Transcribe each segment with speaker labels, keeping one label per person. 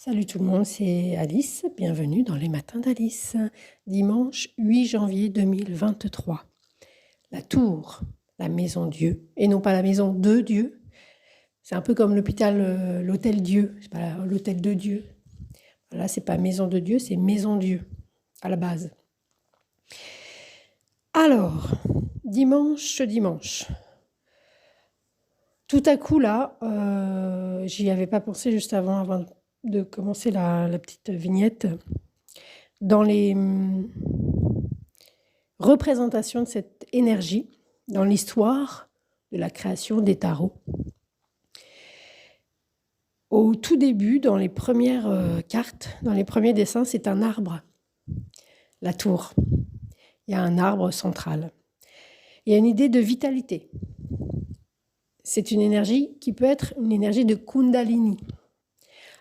Speaker 1: Salut tout le monde, c'est Alice. Bienvenue dans les matins d'Alice. Dimanche 8 janvier 2023. La tour, la maison Dieu, et non pas la maison de Dieu. C'est un peu comme l'hôpital, l'hôtel Dieu, c'est pas l'hôtel de Dieu. Là, c'est pas maison de Dieu, c'est maison Dieu, à la base. Alors, dimanche. Tout à coup, là, j'y avais pas pensé juste avant de commencer la petite vignette. Dans les représentations de cette énergie, dans l'histoire de la création des tarots, au tout début, dans les premières cartes, dans les premiers dessins, c'est un arbre, la tour. Il y a un arbre central. Il y a une idée de vitalité. C'est une énergie qui peut être une énergie de Kundalini.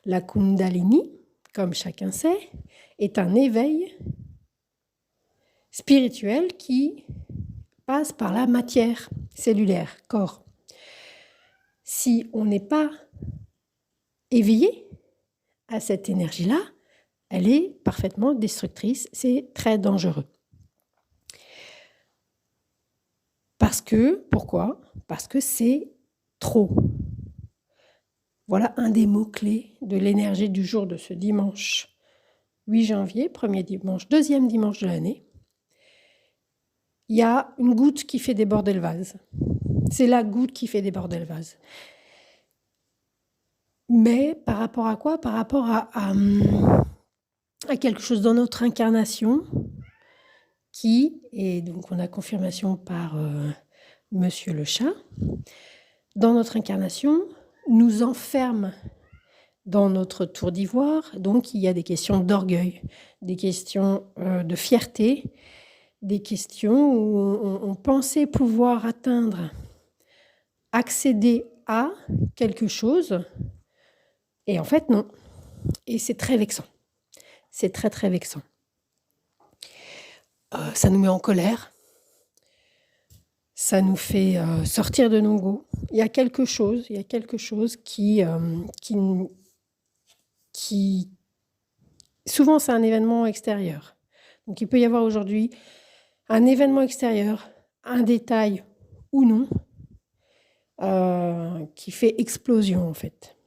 Speaker 1: La Kundalini, comme chacun sait, est un éveil spirituel qui passe par la matière cellulaire, corps. Si on n'est pas éveillé à cette énergie-là, elle est parfaitement destructrice, c'est très dangereux. Pourquoi ? Parce que c'est trop. Voilà un des mots-clés de l'énergie du jour de ce dimanche 8 janvier, premier dimanche, deuxième dimanche de l'année. Il y a une goutte qui fait déborder le vase. C'est la goutte qui fait déborder le vase. Mais par rapport à quoi ? Par rapport à quelque chose dans notre incarnation qui, et donc on a confirmation par Monsieur le chat, dans notre incarnation, nous enferme dans notre tour d'ivoire. Donc il y a des questions d'orgueil, des questions de fierté, des questions où on pensait pouvoir atteindre, accéder à quelque chose, et en fait non. Et c'est très vexant. C'est très très vexant. Ça nous met en colère. Ça nous fait sortir de nos gonds. Il y a quelque chose qui souvent c'est un événement extérieur. Donc il peut y avoir aujourd'hui un événement extérieur, un détail ou non, qui fait explosion en fait.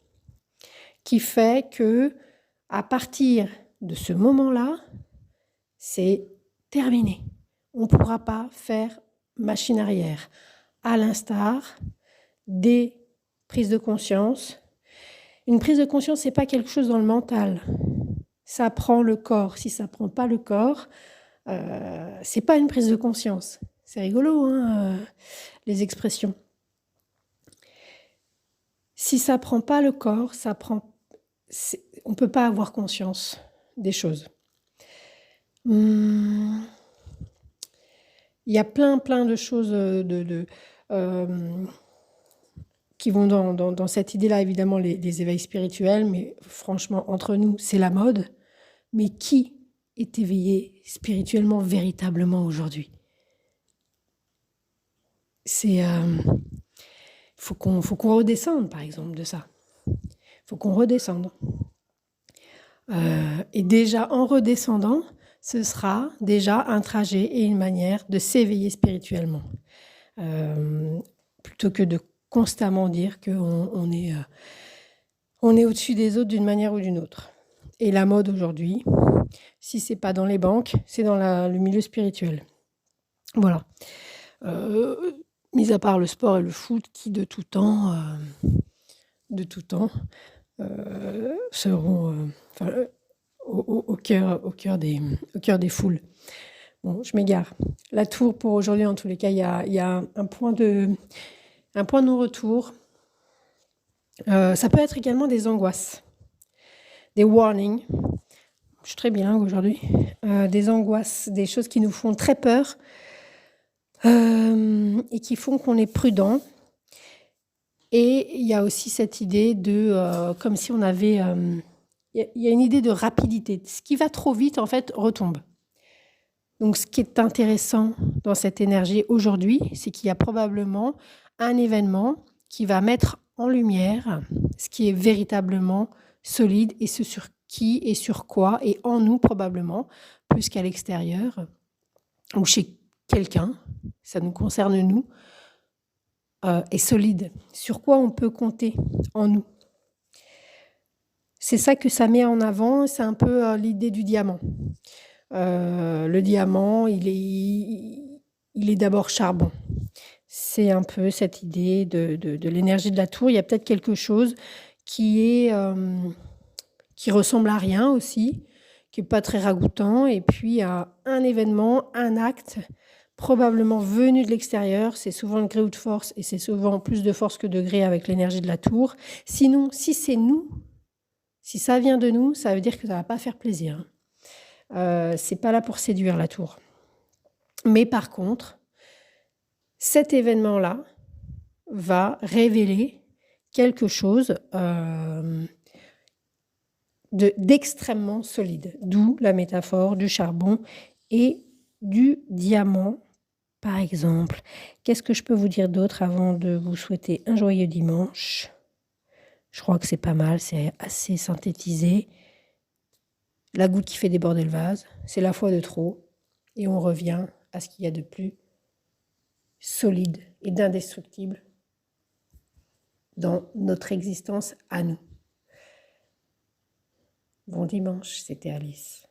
Speaker 1: Qui fait que à partir de ce moment-là, c'est terminé. On ne pourra pas faire machine arrière, à l'instar des prises de conscience. Une prise de conscience, ce n'est pas quelque chose dans le mental. Ça prend le corps. Si ça ne prend pas le corps, ce n'est pas une prise de conscience. C'est rigolo, hein, les expressions. Si ça ne prend pas le corps, on ne peut pas avoir conscience des choses. Il y a plein de choses qui vont dans cette idée-là, évidemment, les éveils spirituels, mais franchement, entre nous, c'est la mode. Mais qui est éveillé spirituellement, véritablement aujourd'hui ? Faut qu'on redescende, par exemple, de ça. Faut qu'on redescende. Et déjà, en redescendant, ce sera déjà un trajet et une manière de s'éveiller spirituellement. Plutôt que de constamment dire qu'on est au-dessus des autres d'une manière ou d'une autre. Et la mode aujourd'hui, si c'est pas dans les banques, c'est dans le milieu spirituel. Voilà. Mis à part le sport et le foot qui, de tout temps, seront au cœur des foules. Bon, je m'égare. La tour, pour aujourd'hui, en tous les cas, il y a un point de non-retour. Ça peut être également des angoisses, des warnings. Je suis très bilingue aujourd'hui. Des angoisses, des choses qui nous font très peur et qui font qu'on est prudent. Et il y a aussi cette idée de, comme si on avait... Il y a une idée de rapidité. Ce qui va trop vite, en fait, retombe. Donc, ce qui est intéressant dans cette énergie aujourd'hui, c'est qu'il y a probablement un événement qui va mettre en lumière ce qui est véritablement solide et ce sur qui et sur quoi et en nous probablement, plus qu'à l'extérieur ou chez quelqu'un, ça nous concerne nous, est solide. Sur quoi on peut compter en nous. C'est ça que ça met en avant, c'est un peu l'idée du diamant. Le diamant, il est d'abord charbon. C'est un peu cette idée de l'énergie de la tour. Il y a peut-être quelque chose qui ressemble à rien aussi, qui n'est pas très ragoûtant. Et puis, un événement, un acte, probablement venu de l'extérieur. C'est souvent le gré ou de force, et c'est souvent plus de force que de gré avec l'énergie de la tour. Sinon, si c'est nous, si ça vient de nous, ça veut dire que ça ne va pas faire plaisir. C'est pas là pour séduire la tour. Mais par contre, cet événement-là va révéler quelque chose d'extrêmement solide. D'où la métaphore du charbon et du diamant, par exemple. Qu'est-ce que je peux vous dire d'autre avant de vous souhaiter un joyeux dimanche ? Je crois que c'est pas mal, c'est assez synthétisé. La goutte qui fait déborder le vase, c'est la fois de trop. Et on revient à ce qu'il y a de plus solide et d'indestructible dans notre existence à nous. Bon dimanche, c'était Alice.